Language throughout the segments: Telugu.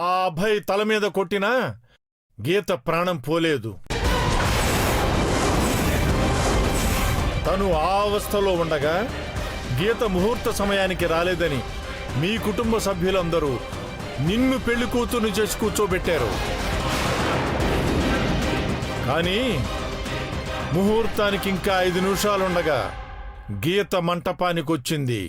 ఆ అభయ్ తల మీద కొట్టినా గీత ప్రాణం పోలేదు. తను ఆ అవస్థలో ఉండగా గీత ముహూర్త సమయానికి రాలేదని మీ కుటుంబ సభ్యులందరూ నిన్ను పెళ్లి కూతుర్ని చేసి కూర్చోబెట్టారు. కానీ ముహూర్తానికి ఇంకా 5 నిమిషాలుండగా గీత మంటపానికొచ్చింది.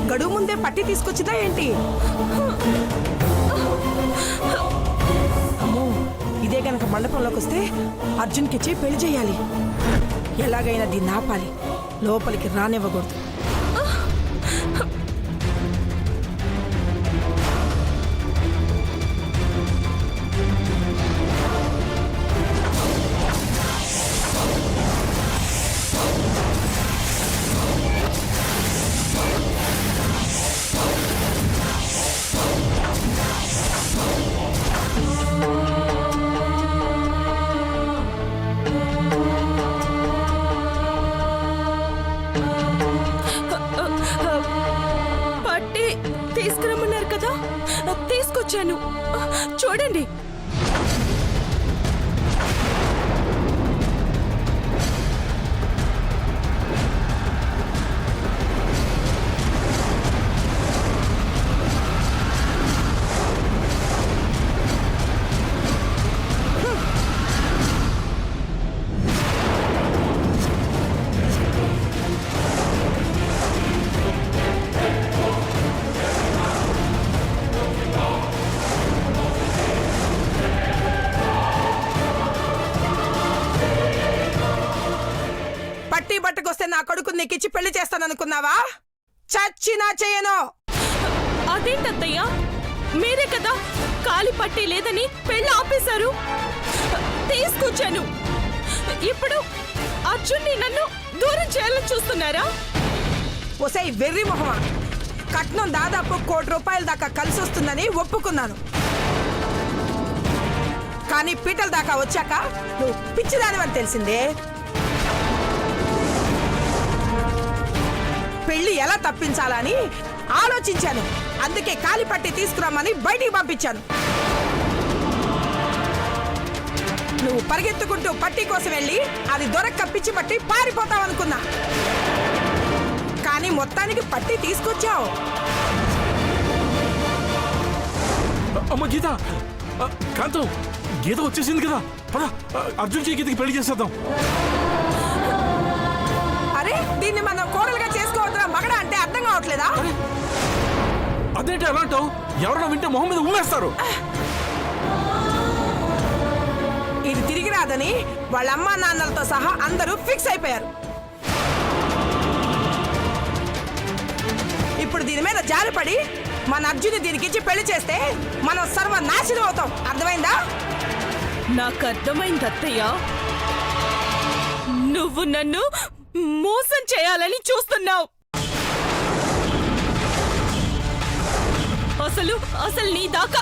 గడువు ముందే పట్టి తీసుకొచ్చిదా ఏంటి? అమ్మో, ఇదే గనక మండపంలోకి వస్తే అర్జున్కిచ్చి పెళ్లి చేయాలి. ఎలాగైనా దీన్ని ఆపాలి, లోపలికి రానివ్వకూడదు. తీసుకురమ్మన్నారు కదా, తీసుకొచ్చాను. చూడండి. పట్టుకొస్తే నా కొడుకు నీకిచ్చి పెళ్లి చేస్తాననుకున్నావా? చచ్చినా చేయను. అదేంటత్తయ్యా, మీరే కదా కాలి పట్టి లేదని పెళ్లి ఆపేశారు. తీసుకొచ్చాను. ఇప్పుడు అర్జున్ని నన్ను దూరం చేయాలని చూస్తున్నారా? ఒసై వెర్రి మొహమా, కట్నం దాదాపు 1 కోటి రూపాయల దాకా కలిసి వస్తుందని ఒప్పుకున్నాను. కానీ పీటల దాకా వచ్చాక నువ్వు పిచ్చిదానివని తెలిసిందే. పెళ్లి ఎలా తప్పించాలని ఆలోచించాను. అందుకే కాలిపట్టి తీసుకురామని బయటికి పంపించాను. నువ్వు పరిగెత్తుకుంటూ పట్టి కోసం వెళ్ళి అది దొరక్క పిచ్చి పట్టి పారిపోతావనుకున్నా. కానీ మొత్తానికి పట్టి తీసుకొచ్చావు. అమ్మ గీత, కాంతం, గీత వచ్చేసింది కదా, పద అర్జున్కి గీతకి పెళ్లి చేసేద్దాం. అరే, దీన్ని మనం కోడలుగా చేసుకోవద్దురా మగడా అంటే అర్థం కావట్లేదా? అదేంటి ఎలా అంటావు? ఎవరైనా వింటే మొహం మీద ఉమ్మేస్తారు. ఇది తిరిగి రాదని వాళ్ళ అమ్మా నాన్నలతో సహా అందరూ ఫిక్స్ అయిపోయారు. ఇప్పుడు దీని మీద జారిపడి మన అర్జున్ దీనికిచ్చి పెళ్లి చేస్తే మనం సర్వనాశనం అవుతాం. అర్థమైందా? నాకు అర్థమైంది అత్తయ్య. నువ్వు నన్ను మోసం చేయాలని చూస్తున్నావు. అసలు నీ దాకా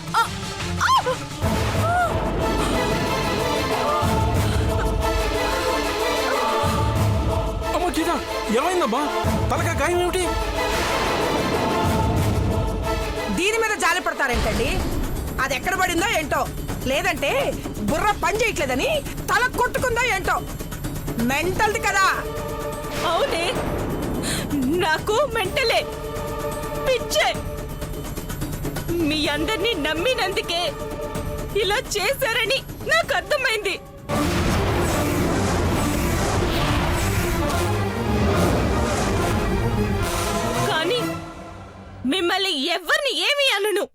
అమ్మ గీత, ఏమైందమ్మా? తలక గాయం ఏమిటి? దీని మీద జాలి పడతారేంటండి? అది ఎక్కడ పడిందో ఏంటో, లేదంటే బుర్ర పని చేయట్లేదని తల కొట్టుకుందో ఏంటో. మెంటల్ది కదా. అవునే, నాకు మెంటలే, పిచ్చే. మీ అందరినీ నమ్మినందుకే ఇలా చేశారని నాకు అర్థమైంది. కానీ మిమ్మల్ని ఎవరిని ఏమీ అనను.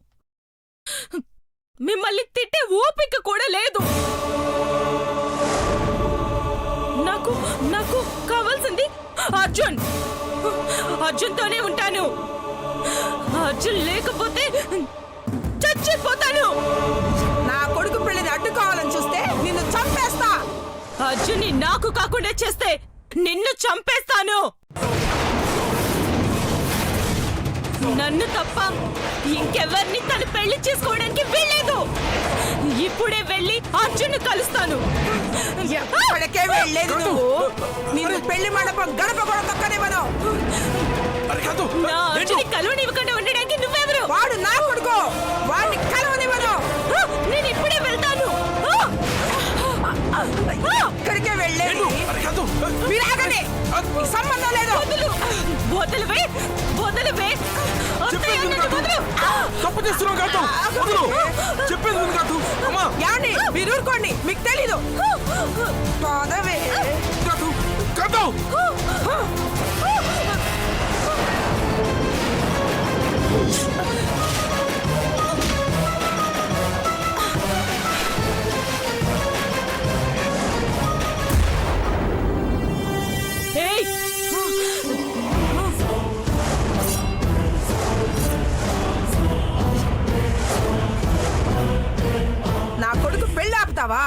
మిమ్మల్ని తిట్టే ఓపిక కూడా లేదు. నాకు నాకు కావాల్సింది అర్జున్. అర్జున్తోనే ఉంటాను. అర్జున్ లేకపోతే చచ్చిపోతాను. నా కొడుకు పెళ్లిని అడ్డుకోవాలని చూస్తే నిన్ను చంపేస్తా. అర్జున్ని నాకు కాకుండా చేస్తే నిన్ను చంపేస్తాను. నన్ను తప్ప ఇంకెవరిని తను పెళ్లి చేసుకోవడానికి వీల్లేదు. ఇప్పుడే వెళ్ళి అర్జున్ కలుస్తాను. ఎక్కడికే వెళ్ళేది నువ్వు. నిన్ను పెళ్లి మండపం గడప కూడా తొక్కనివ్వను. నా అర్జున్ని కలవనివ్వకుండా ఉండడానికి నువ్వెవరు? వాడు నా కొడుకు. వాడిని కలవనివ్వను. నేను ఇప్పుడే వెళ్తాను. ఎక్కడికే వెళ్ళేది. మీరు ఆగండి. ఈ సంబంధం లేదు. వదలువే వదలువే. తప్పు చేస్తున్నావు కాంతం. వదలు. చెప్పేది విను కాంతం. అమ్మా ఏమండి మీరు ఊరుకోండి. మీకు తెలీదు. పదవే. కాంతం. కాంతం. ఏయ్! నా కొడుకు పెళ్లి ఆపుతావా?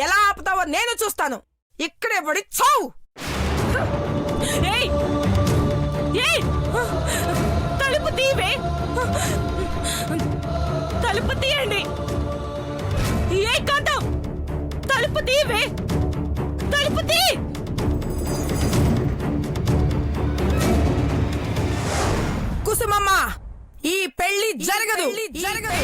ఎలా ఆపుతావో నేను చూస్తాను. ఇక్కడే పడి చావు. ఏయ్! ఏయ్! తలుపు తీవే. తలుపు తీయండి. ఏ కాంతం, తలుపు తీవే. తలుపు తీ. కుసుమమ్మ, ఈ పెళ్లి జరగదు. జరగదు.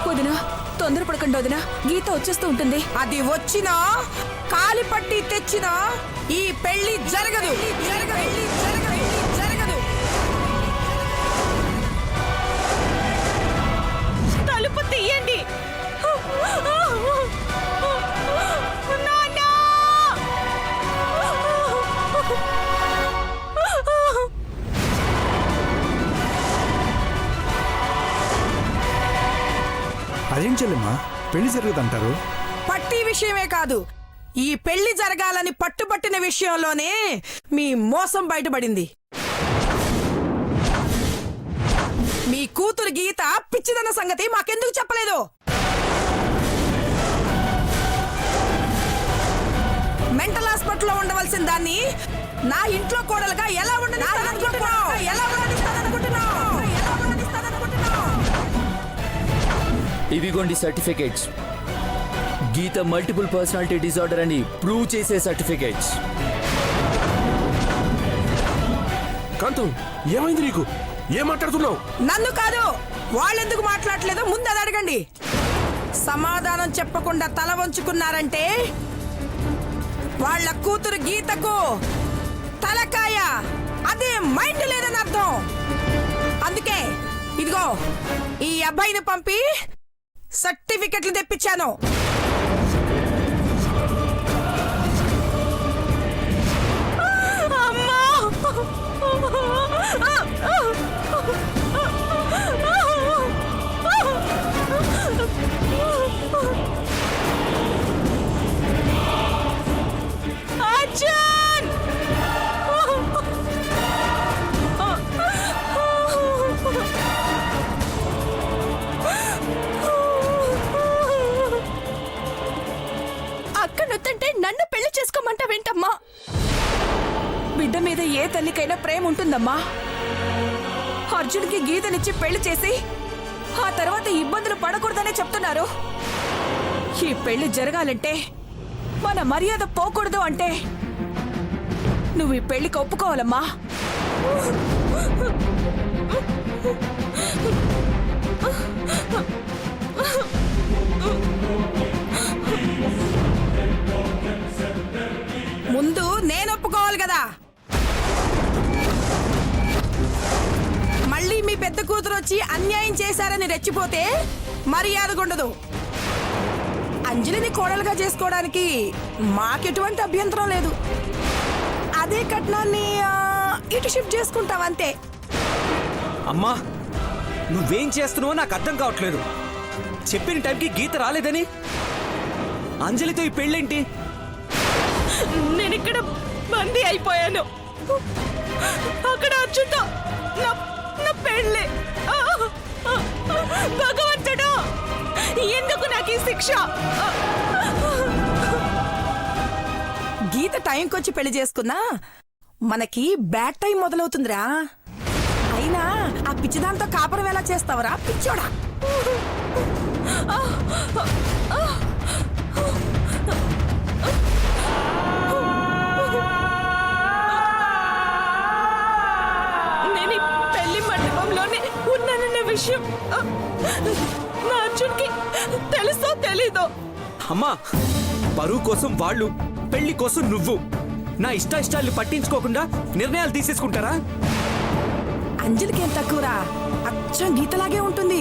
వదినా, తొందరపడకండి వదినా. గీత వచ్చేస్తూ ఉంటుంది. అది వచ్చినా కాలి పట్టి తెచ్చినా ఈ పెళ్లి జరగదు. జరగదు. జరగదు. తలుపు తీయండి. అదేం చెల్లెమ్మా, పెళ్లి జరుగుతుంటారు. పట్టి విషయమే కాదు, ఈ పెళ్లి జరగాలని పట్టుబట్టిన విషయంలోనే మీ మోసం బయటపడింది. మీ కూతురు గీత పిచ్చిదన్న సంగతి మాకెందుకు చెప్పలేదు? మెంటల్ హాస్పిటల్లో ఉండవలసిన దాన్ని నా ఇంట్లో కోడలుగా ఎలా ఉండనిస్తాననుకుంటున్నావు? ఇవిగోండి సర్టిఫికేట్స్. గీత మల్టిపుల్ పర్సనాలిటీ డిజార్డర్ అని ప్రూవ్ చేసే సర్టిఫికేట్స్. కాంతం, ఏమైంది నీకు? ఏం మాట్లాడుతున్నావు? నన్ను కాదు, వాళ్ళెందుకు మాట్లాడలేదో ముందు అది అడగండి. సమాధానం చెప్పకుండా తల వంచుకున్నారంటే వాళ్ళ కూతురు గీతకు తలకాయ, అదే మైండ్ లేదని అర్థం. అందుకే ఇదిగో ఈ అబ్బాయిని పంపి సర్టిఫికెట్లు తెప్పించాను. అర్జున్! అక్క నొత్తంటే నన్ను పెళ్లి చేసుకోమంటావేంటమ్మా? బిడ్డ మీద ఏ తల్లికైనా ప్రేమ ఉంటుందమ్మా. అర్జున్కి గీతనిచ్చి పెళ్లి చేసి ఆ తర్వాత ఇబ్బందులు పడకూడదనే చెప్తున్నారు. ఈ పెళ్లి జరగాలంటే, మన మర్యాద పోకూడదు అంటే నువ్వు ఈ పెళ్లికి ఒప్పుకోవాలమ్మా. ముందు నేను ఒప్పుకోవాలి పెద్ద కూతురు వచ్చి అన్యాయం చేశారని రెచ్చిపోతే మర్యాదగుండదు. అంజలిని కోడలుగా చేసుకోవడానికి మాకెటువంటి అభ్యంతరం లేదు. అదే కట్నాన్ని ఇటు షిఫ్ట్ చేసుకుంటాం అంతే. అమ్మా నువ్వేం చేస్తున్నావో నాకు అర్థం కావట్లేదు. చెప్పిన టైంకి గీత రాలేదని అంజలితో ఈ పెళ్ళేంటి? నేను ఇక్కడ బందీ అయిపోయాను. అక్కడ అర్జున్తో నా పెళ్ళి. భగవంతుడు, ఎందుకు నాకు ఈ శిక్ష? గీత టైంకి వచ్చి పెళ్లి చేసుకున్నా మనకి బ్యాడ్ టైం మొదలవుతుందిరా. అయినా ఆ పిచ్చిదాంతో కాపురం ఎలా చేస్తావురా పిచ్చోడా? నేను ఈ పెళ్లి మండపంలోనే ఉన్నానన్న విషయం నా అర్జున్కి తెలుసో తెలీదో? అమ్మా పరువు కోసం వాళ్ళు, పెళ్లి కోసం నువ్వు నా ఇష్టాయిష్టాల్ని పట్టించుకోకుండా నిర్ణయాలు తీసేసుకుంటారా? అంజలికి ఏం తక్కువరా, అచ్చం గీతలాగే ఉంటుంది.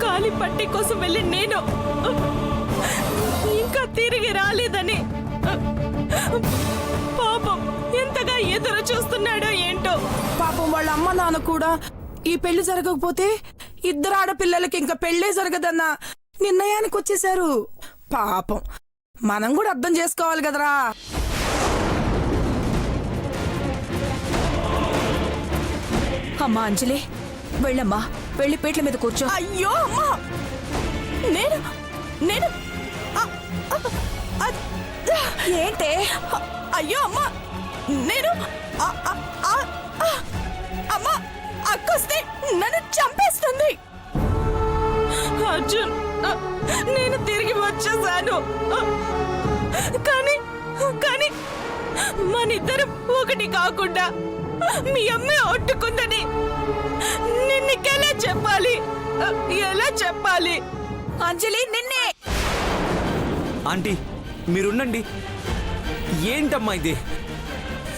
కాలి పట్టి కోసం వెళ్ళి నేను ఇంకా తిరిగి రాలేదని పాపం ఎంతగా ఎదురు చూస్తున్నాడో ఏంటో. పాపం వాళ్ళ అమ్మ నాన్న కూడా ఈ పెళ్లి జరగకపోతే ఇద్దరు ఆడపిల్లలకి ఇంకా పెళ్లే జరగదన్న నిర్ణయానికి వచ్చేశారు. పాపం మనం కూడా అర్థం చేసుకోవాలి కదరా. అమ్మా అంజలి, వెళ్ళమ్మా, వెళ్ళి పేట్ల మీద కూర్చో. అయ్యో అమ్మా, నేను నేను ఏంటే? అయ్యో అమ్మా, నేను అమ్మా అక్కొస్తే నన్ను చంపేస్తుంది. అర్జున్, నేను తిరిగి వచ్చేసాను. కానీ కానీ మనిద్దరం ఒకటి కాకుండా మీ అమ్మే ఒట్టుకుందని నిన్నకెలా చెప్పాలి? ఎలా చెప్పాలి? అంజలి నిన్నే. ఆంటీ మీరుండండి. ఏంటమ్మా ఇది?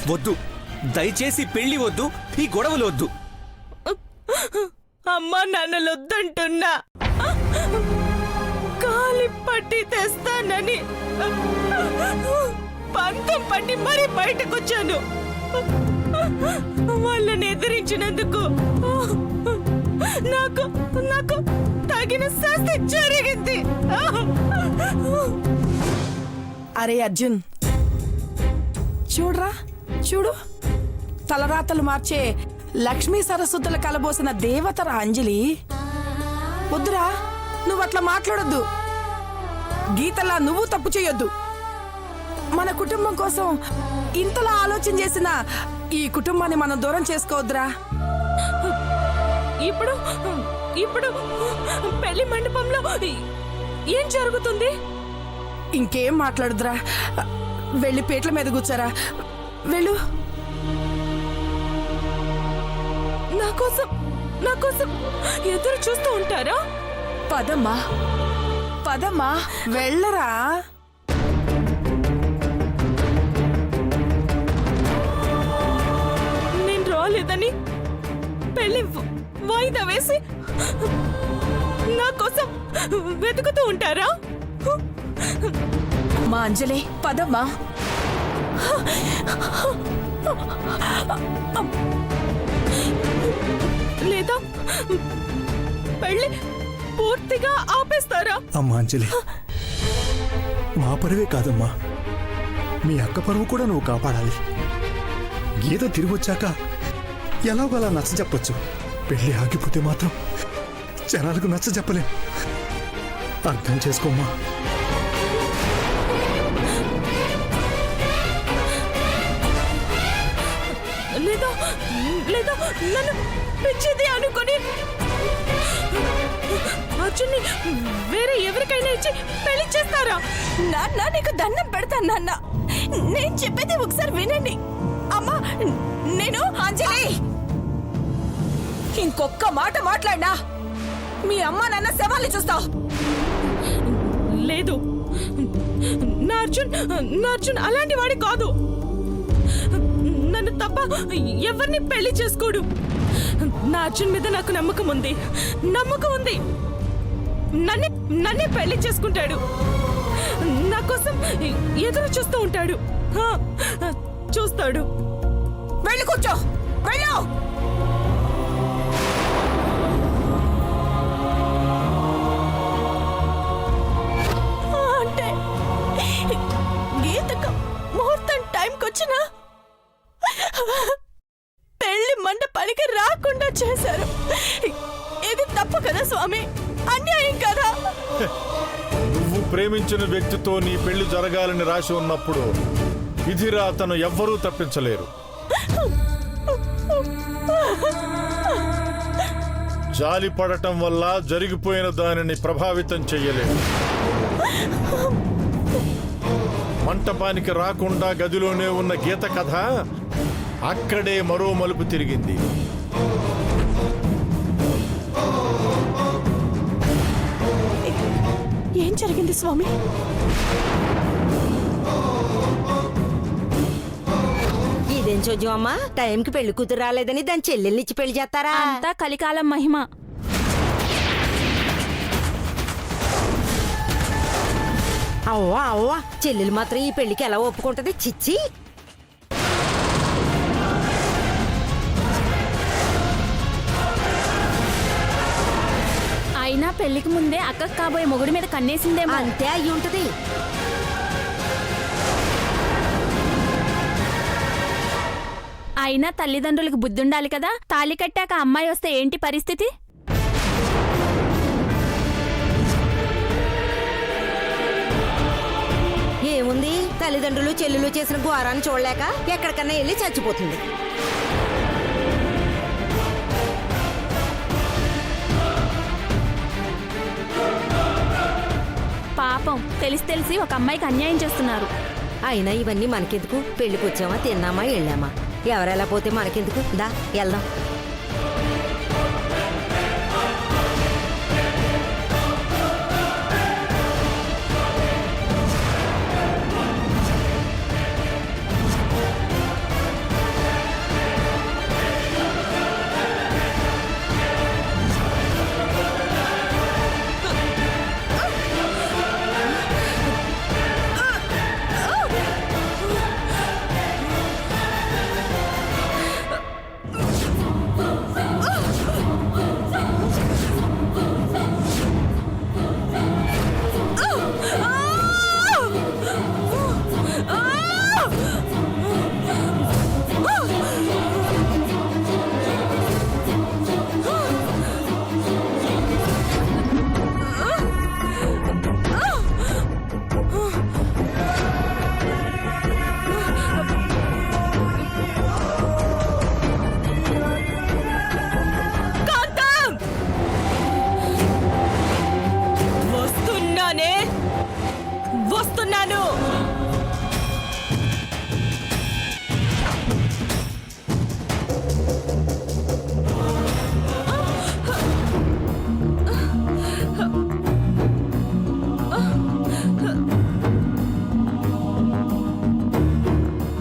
వద్దు, దయచేసి పెళ్లి వద్దు, ఈ గొడవలు వద్దు. అమ్మా నాన్నలొద్దంటున్నా, కాలి పట్టి తెస్తానని పంతం పట్టి మరీ బయటకొచ్చాను. వాళ్ళని ఎదిరించినందుకు నాకు నాకు తగిన శాస్తి జరిగింది. అరే అర్జున్, చూడరా చూడు, తలరాతలు మార్చే లక్ష్మీ సరస్వతుల కలబోసిన దేవతరా అంజలి. వద్దురా, నువ్వు అట్లా మాట్లాడొద్దు. గీతలా నువ్వు తప్పు చేయొద్దు. మన కుటుంబం కోసం ఇంతలా ఆలోచన చేసిన ఈ కుటుంబాన్ని మనం దూరం చేసుకోవద్దురా. ఇప్పుడు ఇప్పుడు పెళ్లి మండపంలో ఏం జరుగుతుంది? ఇంకేం మాట్లాడుదురా, వెళ్ళి పేట్ల మీద కూర్చారా, వెళ్ళు. నా కోసం ఎదురు చూస్తూ ఉంటారా? పదమ్మా, పదమ్మా, వెళ్ళరా. నేను రాలేదని పెళ్లి వాయిదా వేసి నా కోసం వెతుకుతూ ఉంటారా? మా అంజలి, పదమ్మా. లేదా పెళ్లి పూర్తిగా ఆపేస్తారా? అమ్మా అంజలి, మా పరువే కాదమ్మా, మీ అక్క పరువు కూడా నువ్వు కాపాడాలి. గీత తిరిగి వచ్చాక ఎలాగోలా నచ్చ చెప్పొచ్చు. పెళ్లి ఆగిపోతే మాత్రం జనాలకు నచ్చ చెప్పలేం. అర్థం చేసుకోమ్మా. లేదా లేదా నన్ను పిచ్చిది అనుకొని అర్జున్ని వేరే ఎవరికైనా ఇచ్చి పెళ్లి చేస్తారా? నాన్న, నీకు దండం పెడతాను నాన్న. నేను చెప్పేది ఒకసారి వినండి. అమ్మా, నేను అంజలి, ఇంకొక్క మాట మాట్లాడినా మీ అమ్మ నాన్న శవాల్ని చూస్తావు. లేదు, నా అర్జున్ అలాంటి వాడి కాదు. నన్ను తప్ప ఎవరిని పెళ్లి చేసుకోడు. నా అర్జున్ మీద నాకు నమ్మకం ఉంది. నన్నే పెళ్లి చేసుకుంటాడు. నా కోసం ఎదురు చూస్తూ ఉంటాడు. చూస్తాడు. వెళ్ళి కూర్చో, వెళ్ళు. అంటే గీతకు ముహూర్తం టైంకి వచ్చినా పెళ్లి మండపానికి రాకుండా చేశారు. ఇది తప్పు కదా స్వామి, అన్యాయం కదా. నువ్వు ప్రేమించిన వ్యక్తితో నీ పెళ్లి జరగాలని రాసి ఉన్నప్పుడు విధిరాతను ఎవ్వరూ తప్పించలేరు. జాలి పడటం వల్ల జరిగిపోయిన దానిని ప్రభావితం చెయ్యలేరు. మంటపానికి రాకుండా గదిలోనే ఉన్న గీత కథ అక్కడే మరో మలుపు తిరిగింది. ఏం జరిగింది స్వామి? ఇదేం చూద్దాం అమ్మా, టైంకి పెళ్లి కూతురు రాలేదని దాని చెల్లెల్నిచ్చి పెళ్లి చేస్తారా? అంతా కలికాలం మహిమ. అవ్వా అవ్వా, చెల్లెలు మాత్రం ఈ పెళ్లికి ఎలా ఒప్పుకుంటది? చిచ్చి. అయినా పెళ్లికి ముందే అక్కకు కాబోయే మొగుడి మీద కన్నేసిందేమో. అంతే అయి ఉంటది. అయినా తల్లిదండ్రులకు బుద్ధి ఉండాలి కదా. తాళి కట్టాక అమ్మాయి వస్తే ఏంటి పరిస్థితి? ఏముంది, తల్లిదండ్రులు చెల్లెలు చేసిన ఘోరాన్ని చూడలేక ఎక్కడికన్నా వెళ్ళి చచ్చిపోతుంది. పాపం తెలిసి ఒక అమ్మాయికి అన్యాయం చేస్తున్నారు. అయినా ఇవన్నీ మనకెందుకు? పెళ్లికి వచ్చామా, తిన్నామా, వెళ్ళామా. ఎవరెలా పోతే మనకెందుకు? దా వెళ్దాం. వస్తున్నాను.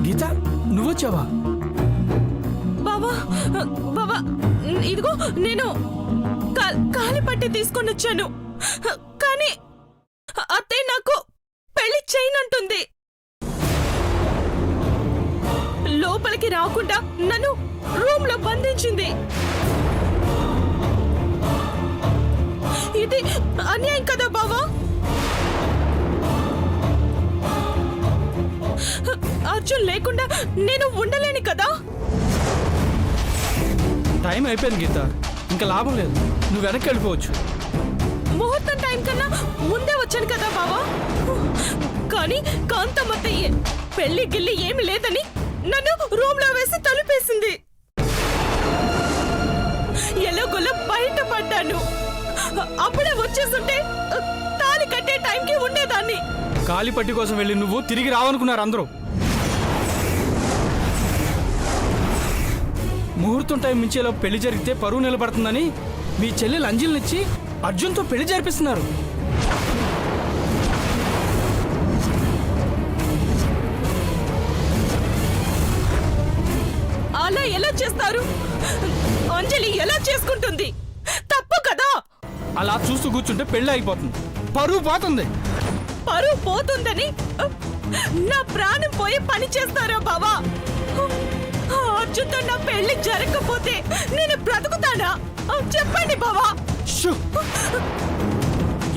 గీత, నువ్వొచ్చావా? బావా, బావా, ఇదిగో నేను కాలి పట్టి తీసుకొని వచ్చాను. కానీ అత్తయ్య నాకు పెళ్లి చేయనంటుంది. లోపలికి రాకుండా నన్ను రూమ్ లో బంధించింది. ఇది అన్యాయం కదా బావా? అర్జున్ లేకుండా నేను ఉండలేను కదా. టైం అయిపోయింది గీత, ఇంకా లాభం లేదు. నువ్వు వెనక్కి వెళ్ళిపోవచ్చు. ముహూర్తం టైం కన్నా ముందే వచ్చాను కదా బావా. కానీ కాంతమ్మత్తయ్యే పెళ్లి గిల్లి ఏమి లేదని నన్ను రూమ్ లో వేసి తలుపేసింది. ఎలాగోలా బయటపడ్డాను. అప్పుడే వచ్చేస్తుంటే తాళి కట్టే టైంకి ఉండేదాన్ని. కాలి పట్టి కోసం వెళ్ళి నువ్వు తిరిగి రావనుకున్నారు అందరూ. ముహూర్తం టైం మించేలో పెళ్లి జరిగితే పరువు నిలబడుతుందని మీ చెల్లెలు అంజలినిచ్చి అర్జున్తో పెళ్లి జరిపిస్తున్నారు. చేసుకుంటుంది. తప్పు కదా. అలా చూస్తూ కూర్చుంటే పెళ్లి అయిపోతుంది, పరువు పోతుంది. పరువు పోతుందని నా ప్రాణం పోయి పని చేస్తారా బావా? అర్జున్తో నా పెళ్లి జరగకపోతే నేను బ్రతుకుతానా? చెప్పండి బావా. షూ!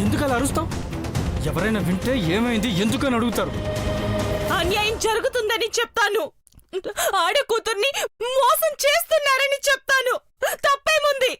ఎందుకు అలా అరుస్తావు? ఎవరైనా వింటే ఏమైంది ఎందుకని అడుగుతారు. అన్యాయం జరుగుతుందని చెప్తాను. ఆడ కూతుర్ని మోసం చేస్తున్నారని చెప్తాను. తప్పేముంది?